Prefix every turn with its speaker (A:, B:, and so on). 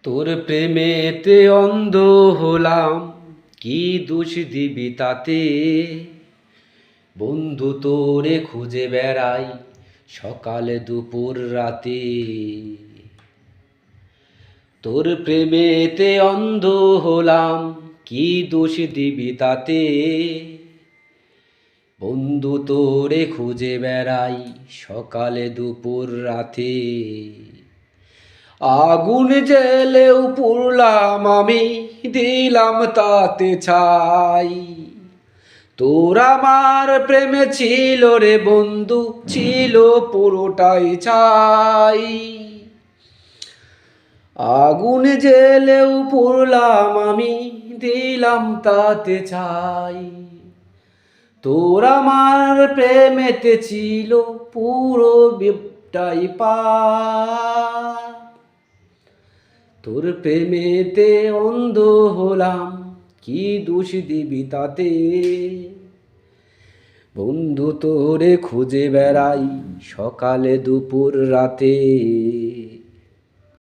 A: তোর প্রেমেতে অন্ধ হলাম, কি দোষ দিবি তাতে? বন্ধু তোরে খুঁজে বেড়াই সকালে দুপুর রাতে। তোর প্রেমেতে অন্ধ হলাম, কি দোষ দিবি তাতে? বন্ধু তোরে খুঁজে বেড়াই সকালে দুপুর রাতে। আগুন জেলেও পুড়লাম আমি, দিলাম তাতে ছাই। তোর আমার প্রেমে ছিল রে বন্ধু, ছিল পুরোটাই ছাই। আগুন জেলেও পুড়লাম আমি, দিলাম তাতে ছাই। তোর আমার প্রেমেতে ছিল পুরো বিপটাই পা। তোর প্রেমেতে অন্ধ হলাম, কি দোষ দিবি তাতে? বন্ধু তোরে খুঁজে বেড়াই সকালে দুপুর রাতে।